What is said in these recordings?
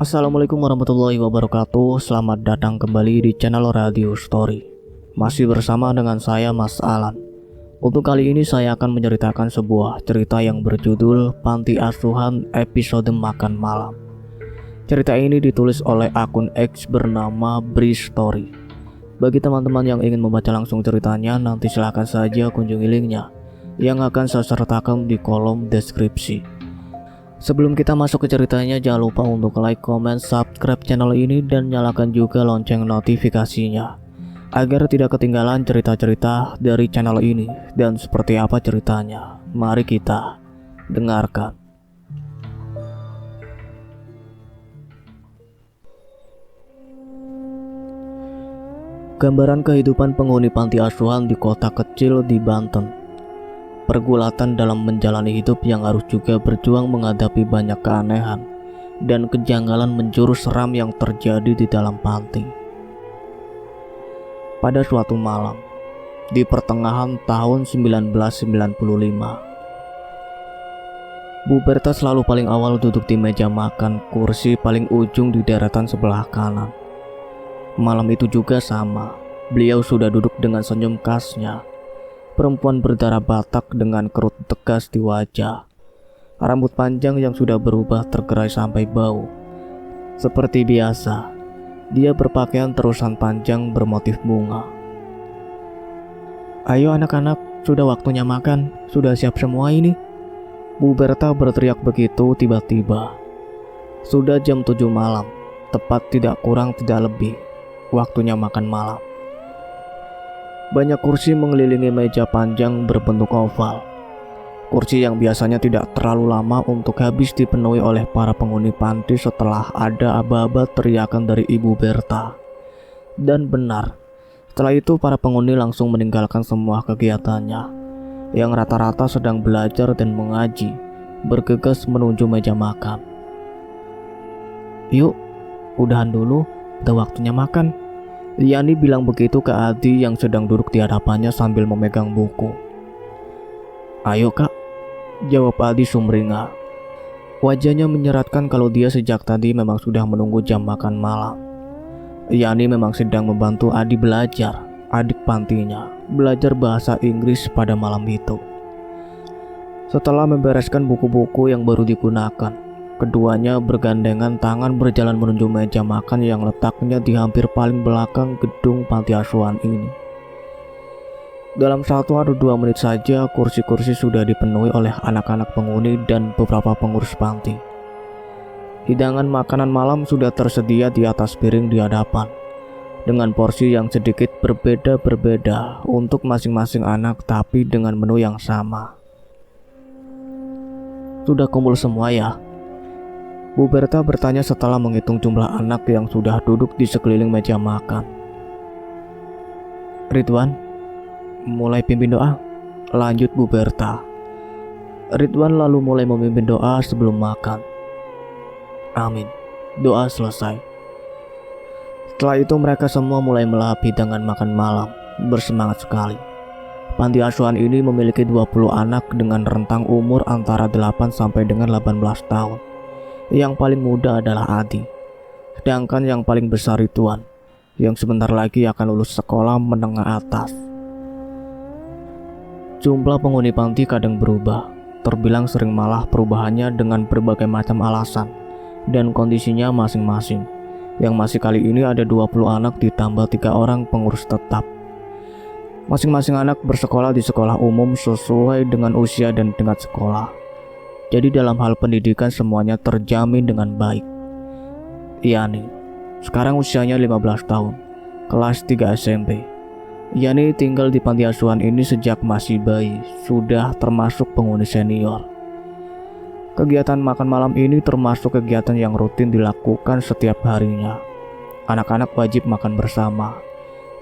Assalamualaikum warahmatullahi wabarakatuh. Selamat datang kembali di channel Radio Story. Masih bersama dengan saya Mas Alan. Untuk kali ini saya akan menceritakan sebuah cerita yang berjudul Panti Asuhan episode Makan Malam. Cerita ini ditulis oleh akun X bernama Bri Story. Bagi teman-teman yang ingin membaca langsung ceritanya, nanti silahkan saja kunjungi linknya yang akan saya sertakan di kolom deskripsi. Sebelum kita masuk ke ceritanya, jangan lupa untuk like, comment, subscribe channel ini dan nyalakan juga lonceng notifikasinya agar tidak ketinggalan cerita-cerita dari channel ini. Dan seperti apa ceritanya? Mari kita dengarkan. Gambaran kehidupan penghuni panti asuhan di kota kecil di Banten. Pergulatan dalam menjalani hidup yang harus juga berjuang menghadapi banyak keanehan dan kejanggalan menjurus seram yang terjadi di dalam panti. Pada suatu malam, di pertengahan tahun 1995, Bu Berta selalu paling awal duduk di meja makan, kursi paling ujung di deretan sebelah kanan. Malam itu juga sama, beliau sudah duduk dengan senyum khasnya. Perempuan berdarah Batak dengan kerut tegas di wajah, rambut panjang yang sudah berubah tergerai sampai bau. Seperti biasa, dia berpakaian terusan panjang bermotif bunga. "Ayo anak-anak, sudah waktunya makan, sudah siap semua ini?" Bu Berta berteriak begitu tiba-tiba. Sudah jam 7 malam, tepat tidak kurang tidak lebih, waktunya makan malam. Banyak kursi mengelilingi meja panjang berbentuk oval. Kursi yang biasanya tidak terlalu lama untuk habis dipenuhi oleh para penghuni panti setelah ada aba-aba teriakan dari Ibu Berta. Dan benar, setelah itu para penghuni langsung meninggalkan semua kegiatannya, yang rata-rata sedang belajar dan mengaji, bergegas menuju meja makan. "Yuk, udahan dulu, udah waktunya makan." Yani bilang begitu ke Adi yang sedang duduk di hadapannya sambil memegang buku. "Ayo kak," jawab Adi sumringah. Wajahnya menyeratkan kalau dia sejak tadi memang sudah menunggu jam makan malam. Yani memang sedang membantu Adi belajar, adik pantinya, belajar bahasa Inggris pada malam itu. Setelah membereskan buku-buku yang baru digunakan, keduanya bergandengan tangan berjalan menuju meja makan yang letaknya di hampir paling belakang gedung panti asuhan ini. Dalam 1 atau 2 menit saja kursi-kursi sudah dipenuhi oleh anak-anak penghuni dan beberapa pengurus panti. Hidangan makanan malam sudah tersedia di atas piring di hadapan, dengan porsi yang sedikit berbeda-berbeda untuk masing-masing anak, tapi dengan menu yang sama. "Sudah kumpul semua ya?" Bu Berta bertanya setelah menghitung jumlah anak yang sudah duduk di sekeliling meja makan. "Ridwan, mulai pimpin doa," lanjut Bu Berta. Ridwan lalu mulai memimpin doa sebelum makan. Amin. Doa selesai. Setelah itu mereka semua mulai melahap hidangan makan malam, bersemangat sekali. Panti asuhan ini memiliki 20 anak dengan rentang umur antara 8 sampai dengan 18 tahun. Yang paling muda adalah Adi, sedangkan yang paling besar Ridwan, yang sebentar lagi akan lulus sekolah menengah atas. Jumlah penghuni panti kadang berubah, terbilang sering malah perubahannya dengan berbagai macam alasan dan kondisinya masing-masing. Yang masih kali ini ada 20 anak ditambah 3 orang pengurus tetap. Masing-masing anak bersekolah di sekolah umum sesuai dengan usia dan tingkat sekolah. Jadi dalam hal pendidikan semuanya terjamin dengan baik. Yani, sekarang usianya 15 tahun, kelas 3 SMP. Yani tinggal di panti asuhan ini sejak masih bayi, sudah termasuk penghuni senior. Kegiatan makan malam ini termasuk kegiatan yang rutin dilakukan setiap harinya. Anak-anak wajib makan bersama.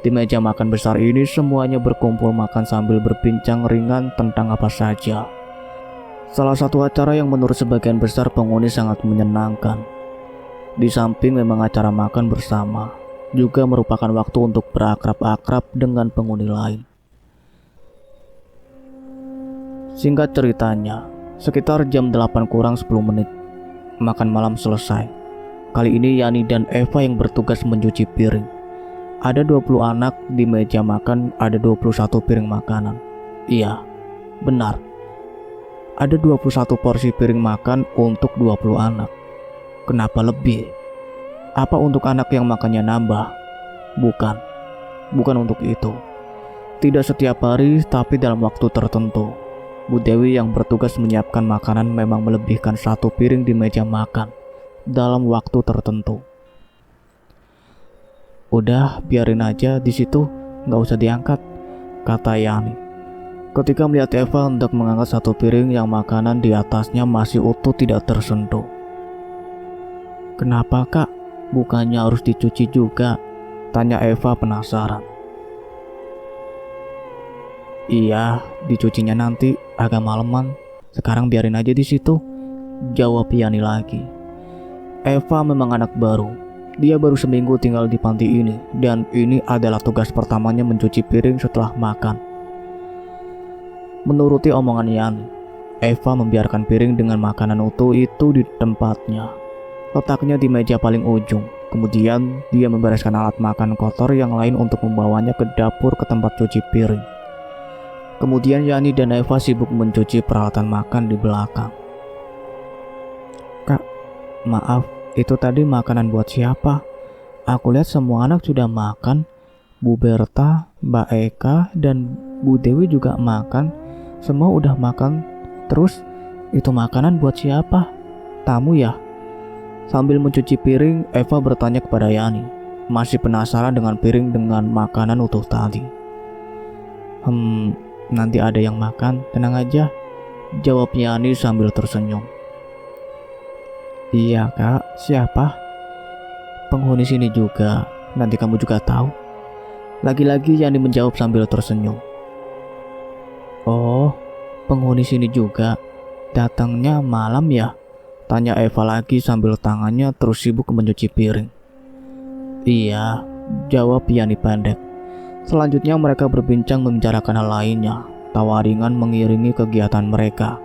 Di meja makan besar ini semuanya berkumpul makan sambil berbincang ringan tentang apa saja. Salah satu acara yang menurut sebagian besar penghuni sangat menyenangkan. Di samping memang acara makan bersama, juga merupakan waktu untuk berakrab-akrab dengan penghuni lain. Singkat ceritanya, sekitar jam 8 kurang 10 menit, makan malam selesai. Kali ini Yani dan Eva yang bertugas mencuci piring. Ada 20 anak di meja makan, ada 21 piring makanan. Iya, benar. Ada 21 porsi piring makan untuk 20 anak. Kenapa lebih? Apa untuk anak yang makannya nambah? Bukan untuk itu. Tidak setiap hari, tapi dalam waktu tertentu. Bu Dewi yang bertugas menyiapkan makanan memang melebihkan 1 piring di meja makan dalam waktu tertentu. Udah, biarin aja di situ, nggak usah diangkat, kata Yani. Ketika melihat Eva hendak mengangkat 1 piring yang makanan di atasnya masih utuh tidak tersentuh. Kenapa kak? Bukannya harus dicuci juga? Tanya Eva penasaran. Iya, dicucinya nanti agak maleman. Sekarang biarin aja di situ, jawab Yani lagi. Eva memang anak baru. Dia baru seminggu tinggal di panti ini, dan ini adalah tugas pertamanya mencuci piring setelah makan. Menuruti omongan Yani, Eva membiarkan piring dengan makanan utuh itu di tempatnya. Letaknya di meja paling ujung. Kemudian dia membereskan alat makan kotor yang lain untuk membawanya ke dapur ke tempat cuci piring. Kemudian Yani dan Eva sibuk mencuci peralatan makan di belakang. Kak, maaf, itu tadi makanan buat siapa? Aku lihat semua anak sudah makan. Bu Berta, Mbak Eka, dan Bu Dewi juga makan. Semua udah makan. Terus, itu makanan buat siapa? Tamu ya? Sambil mencuci piring, Eva bertanya kepada Yani. Masih penasaran dengan piring dengan makanan utuh tadi. Nanti ada yang makan, tenang aja, jawab Yani sambil tersenyum. Iya kak, siapa? Penghuni sini juga, nanti kamu juga tahu. Lagi-lagi Yani menjawab sambil tersenyum. Oh, penghuni sini juga, datangnya malam ya? Tanya Eva lagi sambil tangannya terus sibuk mencuci piring. Iya, jawab Yani pendek. Selanjutnya mereka berbincang membicarakan hal lainnya. Tawa ringan mengiringi kegiatan mereka.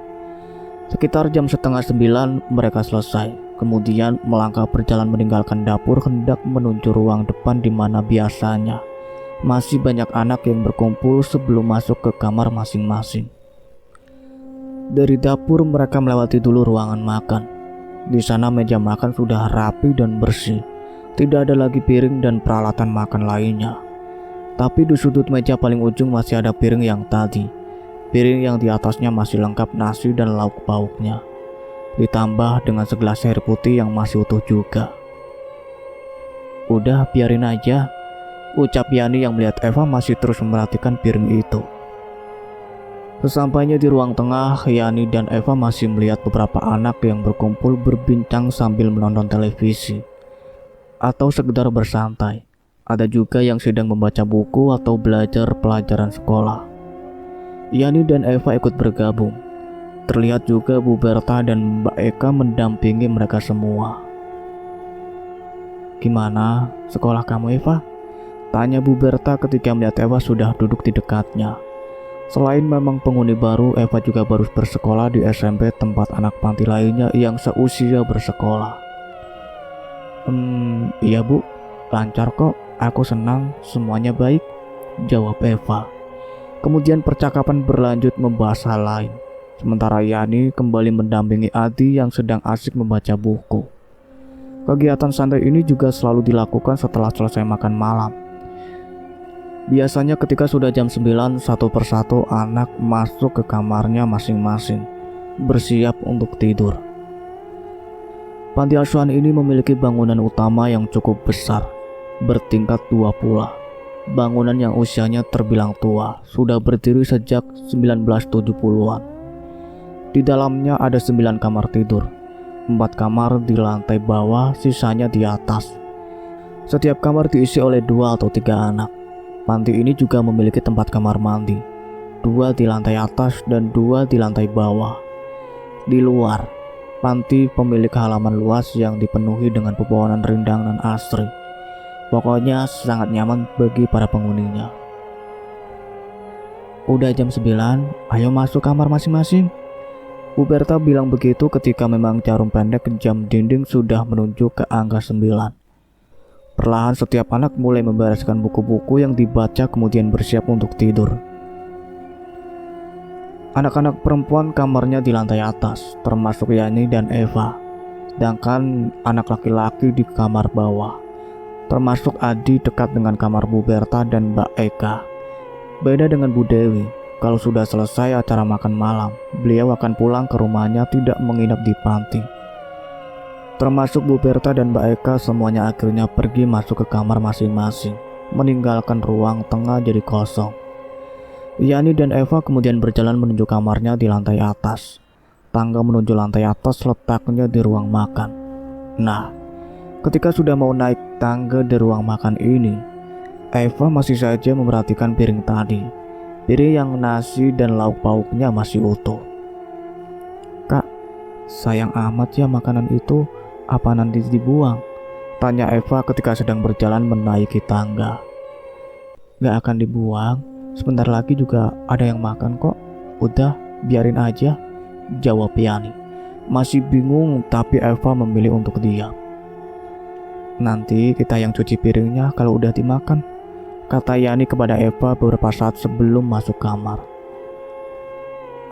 Sekitar jam 8:30 mereka selesai. Kemudian melangkah berjalan meninggalkan dapur hendak menuju ruang depan di mana biasanya masih banyak anak yang berkumpul sebelum masuk ke kamar masing-masing. Dari dapur mereka melewati dulu ruangan makan. Di sana meja makan sudah rapi dan bersih. Tidak ada lagi piring dan peralatan makan lainnya. Tapi di sudut meja paling ujung masih ada piring yang tadi. Piring yang di atasnya masih lengkap nasi dan lauk pauknya. Ditambah dengan segelas air putih yang masih utuh juga. Udah, biarin aja, ucap Yani yang melihat Eva masih terus memperhatikan piring itu. Sesampainya di ruang tengah, Yani dan Eva masih melihat beberapa anak yang berkumpul berbincang sambil menonton televisi. Atau sekedar bersantai. Ada juga yang sedang membaca buku atau belajar pelajaran sekolah. Yani dan Eva ikut bergabung. Terlihat juga Bu Berta dan Mbak Eka mendampingi mereka semua. Gimana sekolah kamu Eva? Tanya Bu Berta ketika melihat Eva sudah duduk di dekatnya. Selain memang penghuni baru, Eva juga baru bersekolah di SMP tempat anak panti lainnya yang seusia bersekolah. Iya Bu, lancar kok. Aku senang, semuanya baik, jawab Eva. Kemudian percakapan berlanjut membahas hal lain. Sementara Yani kembali mendampingi Adi yang sedang asik membaca buku. Kegiatan santai ini juga selalu dilakukan setelah selesai makan malam. Biasanya ketika sudah jam 9, satu persatu anak masuk ke kamarnya masing-masing, bersiap untuk tidur. Panti asuhan ini memiliki bangunan utama yang cukup besar, bertingkat 2 pula. Bangunan yang usianya terbilang tua, sudah berdiri sejak 1970-an. Di dalamnya ada 9 kamar tidur, 4 kamar di lantai bawah, sisanya di atas. Setiap kamar diisi oleh 2 atau 3 anak. Panti ini juga memiliki tempat kamar mandi, 2 di lantai atas dan 2 di lantai bawah. Di luar, panti pemilik halaman luas yang dipenuhi dengan pepohonan rindang dan asri. Pokoknya sangat nyaman bagi para penghuninya. Udah jam 9, ayo masuk kamar masing-masing, Bu Berta bilang begitu ketika memang jarum pendek jam dinding sudah menunjuk ke angka 9. Perlahan setiap anak mulai membereskan buku-buku yang dibaca kemudian bersiap untuk tidur. Anak-anak perempuan kamarnya di lantai atas, termasuk Yani dan Eva. Sedangkan anak laki-laki di kamar bawah, termasuk Adi dekat dengan kamar Bu Berta dan Mbak Eka. Beda dengan Bu Dewi, kalau sudah selesai acara makan malam, beliau akan pulang ke rumahnya, tidak menginap di panti. Termasuk Bu Berta dan Mbak Eka, semuanya akhirnya pergi masuk ke kamar masing-masing, meninggalkan ruang tengah jadi kosong. Yani dan Eva kemudian berjalan menuju kamarnya di lantai atas. Tangga menuju lantai atas letaknya di ruang makan. Nah, ketika sudah mau naik tangga di ruang makan ini, Eva masih saja memperhatikan piring tadi. Piring yang nasi dan lauk pauknya masih utuh. "Kak, sayang amat ya makanan itu, apa nanti dibuang?" tanya Eva ketika sedang berjalan menaiki tangga. "Gak akan dibuang, sebentar lagi juga ada yang makan kok. Udah, biarin aja," jawab Yani. Masih bingung tapi Eva memilih untuk diam. "Nanti kita yang cuci piringnya kalau udah dimakan," kata Yani kepada Eva beberapa saat sebelum masuk kamar.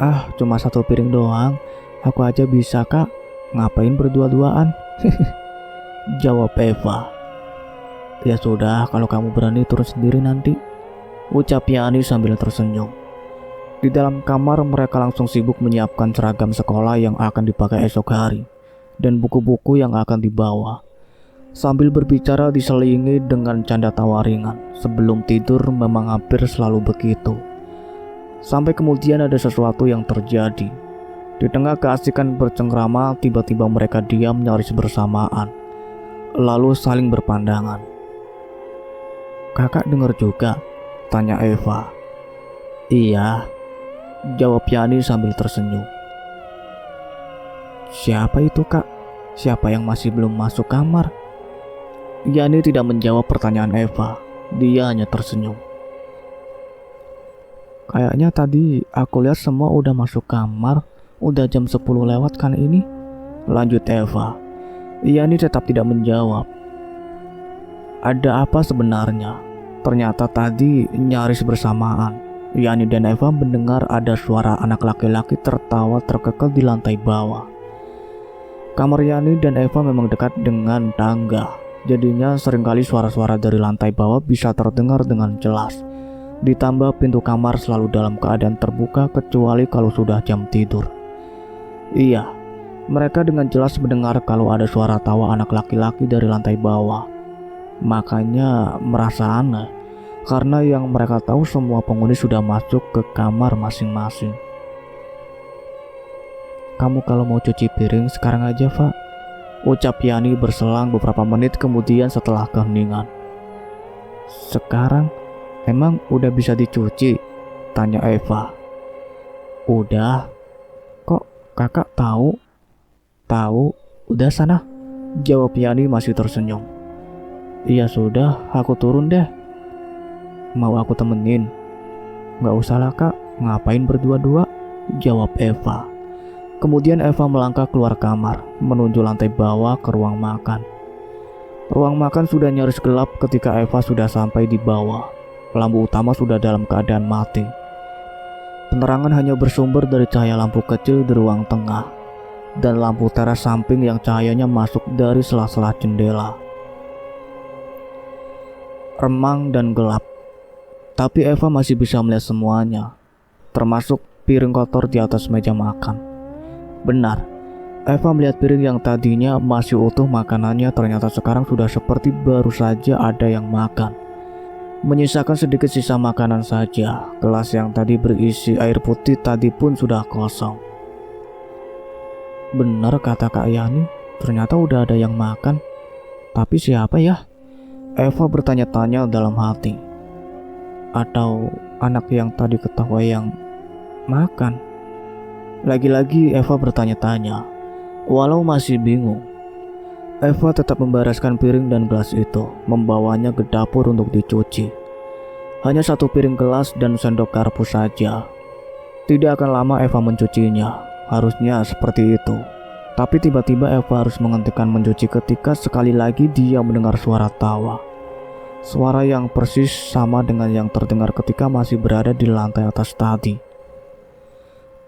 "Ah, cuma satu piring doang, aku aja bisa kak, ngapain berdua-duaan?" jawab Eva. "Ya sudah, kalau kamu berani turun sendiri nanti," ucap Yani sambil tersenyum. Di dalam kamar mereka langsung sibuk menyiapkan seragam sekolah yang akan dipakai esok hari dan buku-buku yang akan dibawa. Sambil berbicara diselingi dengan canda tawa ringan. Sebelum tidur memang hampir selalu begitu. Sampai kemudian ada sesuatu yang terjadi. Di tengah keasikan bercengkrama, tiba-tiba mereka diam nyaris bersamaan, lalu saling berpandangan. "Kakak dengar juga?" tanya Eva. "Iya," jawab Yani sambil tersenyum. "Siapa itu kak? Siapa yang masih belum masuk kamar?" Yani tidak menjawab pertanyaan Eva. Dia hanya tersenyum. "Kayaknya tadi aku lihat semua udah masuk kamar. Udah jam 10 lewat kan ini?" lanjut Eva. Yani tetap tidak menjawab. Ada apa sebenarnya? Ternyata tadi nyaris bersamaan Yani dan Eva mendengar ada suara anak laki-laki tertawa terkekel di lantai bawah. Kamar Yani dan Eva memang dekat dengan tangga. Jadinya seringkali suara-suara dari lantai bawah bisa terdengar dengan jelas. Ditambah pintu kamar selalu dalam keadaan terbuka kecuali kalau sudah jam tidur. Iya, mereka dengan jelas mendengar kalau ada suara tawa anak laki-laki dari lantai bawah. Makanya merasa aneh, karena yang mereka tahu semua penghuni sudah masuk ke kamar masing-masing. "Kamu kalau mau cuci piring sekarang aja, Pak," ucap Yani berselang beberapa menit kemudian setelah keheningan. "Sekarang emang udah bisa dicuci?" tanya Eva. "Udah." "Kok kakak tahu?" "Tahu, udah sana," jawab Yani masih tersenyum. "Iya sudah, aku turun deh." "Mau aku temenin?" "Gak usah lah kak, ngapain berdua-dua?" jawab Eva. Kemudian Eva melangkah keluar kamar, menuju lantai bawah ke ruang makan. Ruang makan sudah nyaris gelap ketika Eva sudah sampai di bawah. Lampu utama sudah dalam keadaan mati. Penerangan hanya bersumber dari cahaya lampu kecil di ruang tengah, dan lampu teras samping yang cahayanya masuk dari sela-sela jendela. Remang dan gelap, tapi Eva masih bisa melihat semuanya, termasuk piring kotor di atas meja makan. Benar, Eva melihat piring yang tadinya masih utuh makanannya ternyata sekarang sudah seperti baru saja ada yang makan. Menyisakan sedikit sisa makanan saja. Gelas yang tadi berisi air putih tadi pun sudah kosong. Benar kata Kak Yani, ternyata udah ada yang makan. Tapi siapa ya? Eva bertanya-tanya dalam hati. Atau anak yang tadi ketawa yang makan? Lagi-lagi Eva bertanya-tanya. Walau masih bingung, Eva tetap membereskan piring dan gelas itu, membawanya ke dapur untuk dicuci. Hanya satu piring gelas dan sendok garpu saja. Tidak akan lama Eva mencucinya. harusnya seperti itu. Tapi tiba-tiba Eva harus menghentikan mencuci ketika sekali lagi dia mendengar suara tawa. Suara yang persis sama dengan yang terdengar ketika masih berada di lantai atas tadi.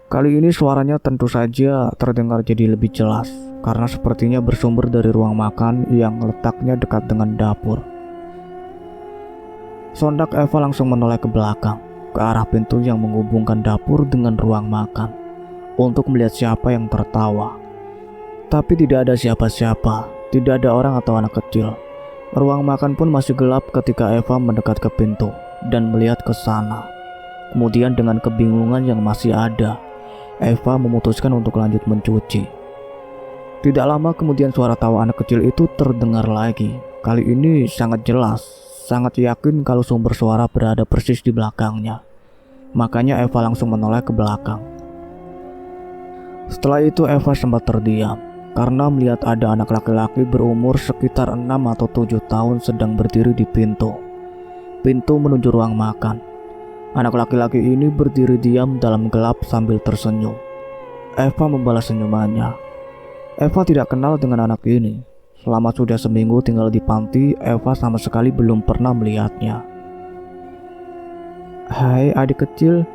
Kali ini suaranya tentu saja terdengar jadi lebih jelas, karena sepertinya bersumber dari ruang makan yang letaknya dekat dengan dapur. Sontak Eva langsung menoleh ke belakang, ke arah pintu yang menghubungkan dapur dengan ruang makan, untuk melihat siapa yang tertawa. Tapi tidak ada siapa-siapa, tidak ada orang atau anak kecil. Ruang makan pun masih gelap ketika Eva mendekat ke pintu dan melihat ke sana. Kemudian dengan kebingungan yang masih ada, Eva memutuskan untuk lanjut mencuci. Tidak lama kemudian suara tawa anak kecil itu terdengar lagi. Kali ini sangat jelas, sangat yakin kalau sumber suara berada persis di belakangnya. Makanya Eva langsung menoleh ke belakang. Setelah itu Eva sempat terdiam karena melihat ada anak laki-laki berumur sekitar 6 atau 7 tahun sedang berdiri di pintu. Pintu menuju ruang makan. Anak laki-laki ini berdiri diam dalam gelap sambil tersenyum. Eva membalas senyumannya. Eva tidak kenal dengan anak ini. Selama sudah seminggu tinggal di panti, Eva sama sekali belum pernah melihatnya. "Hai adik kecil,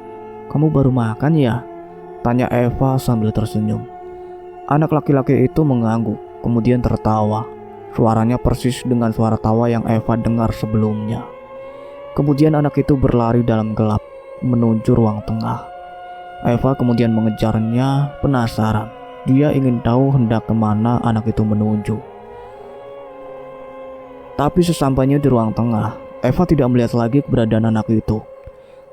kamu baru makan ya?" tanya Eva sambil tersenyum. Anak laki-laki itu mengangguk, kemudian tertawa. Suaranya persis dengan suara tawa yang Eva dengar sebelumnya. Kemudian anak itu berlari dalam gelap menuju ruang tengah. Eva kemudian mengejarnya, penasaran. Dia ingin tahu hendak kemana anak itu menuju. Tapi sesampainya di ruang tengah, Eva tidak melihat lagi keberadaan anak itu.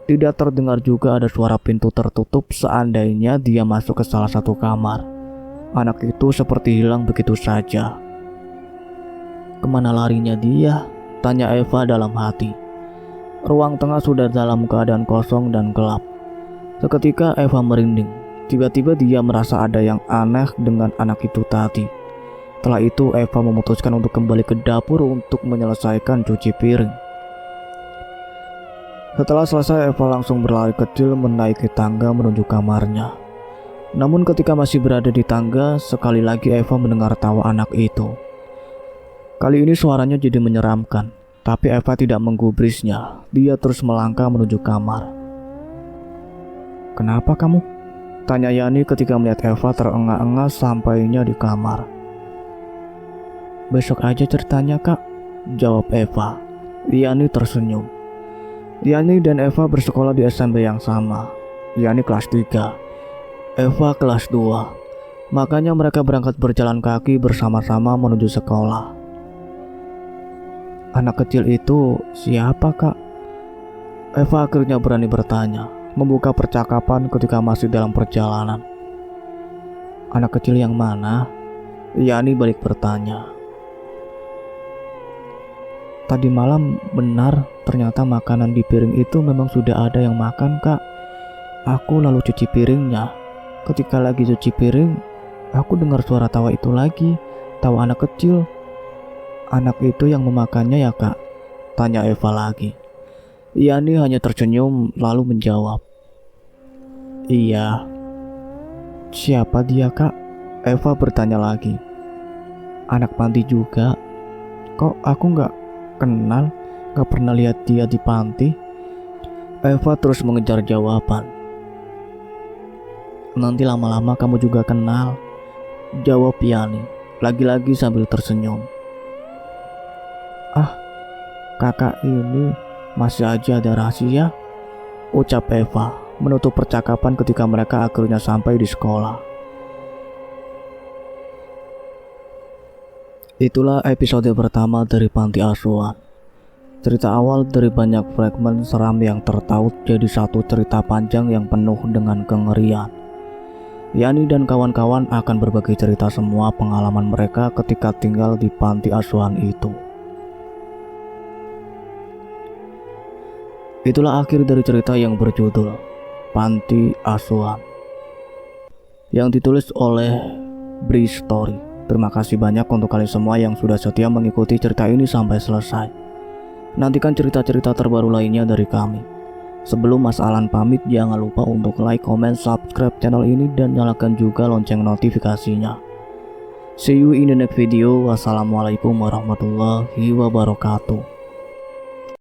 Tidak terdengar juga ada suara pintu tertutup seandainya dia masuk ke salah satu kamar. Anak itu seperti hilang begitu saja. "Kemana larinya dia?" tanya Eva dalam hati. Ruang tengah sudah dalam keadaan kosong dan gelap. Seketika Eva merinding. Tiba-tiba dia merasa ada yang aneh dengan anak itu tadi. Setelah itu Eva memutuskan untuk kembali ke dapur untuk menyelesaikan cuci piring. Setelah selesai, Eva langsung berlari kecil menaiki tangga menuju kamarnya. Namun ketika masih berada di tangga, sekali lagi Eva mendengar tawa anak itu. Kali ini suaranya jadi menyeramkan, tapi Eva tidak menggubrisnya. Dia terus melangkah menuju kamar. "Kenapa kamu?" tanya Yani ketika melihat Eva terengah-engah sampainya di kamar. "Besok aja ceritanya, Kak," jawab Eva. Yani tersenyum. Yani dan Eva bersekolah di SMP yang sama. Yani kelas 3, Eva kelas 2. Makanya mereka berangkat berjalan kaki bersama-sama menuju sekolah. "Anak kecil itu siapa, Kak?" Eva akhirnya berani bertanya, membuka percakapan ketika masih dalam perjalanan. "Anak kecil yang mana?" Yani balik bertanya. "Tadi malam benar ternyata makanan di piring itu memang sudah ada yang makan, Kak. Aku lalu cuci piringnya. Ketika lagi cuci piring, aku dengar suara tawa itu lagi, tawa anak kecil. Anak itu yang memakannya ya, Kak?" tanya Eva lagi. Yani hanya tersenyum lalu menjawab, "Iya." "Siapa dia, Kak?" Eva bertanya lagi. "Anak panti juga. Kok aku gak kenal, gak pernah lihat dia di panti?" Eva terus mengejar jawaban. "Nanti lama-lama kamu juga kenal," jawab Yani, lagi-lagi sambil tersenyum. "Ah, kakak ini masih aja ada rahasia," ucap Eva, menutup percakapan ketika mereka akhirnya sampai di sekolah. Itulah episode pertama dari Panti Asuhan. Cerita awal dari banyak fragmen seram yang tertaut jadi satu cerita panjang yang penuh dengan kengerian. Yani dan kawan-kawan akan berbagi cerita semua pengalaman mereka ketika tinggal di panti asuhan itu. Itulah akhir dari cerita yang berjudul Panti Asuhan, yang ditulis oleh Bri Story. Terima kasih banyak untuk kalian semua yang sudah setia mengikuti cerita ini sampai selesai. Nantikan cerita-cerita terbaru lainnya dari kami. Sebelum Mas Alan pamit, jangan lupa untuk like, comment, subscribe channel ini dan nyalakan juga lonceng notifikasinya. See you in the next video. Wassalamualaikum warahmatullahi wabarakatuh.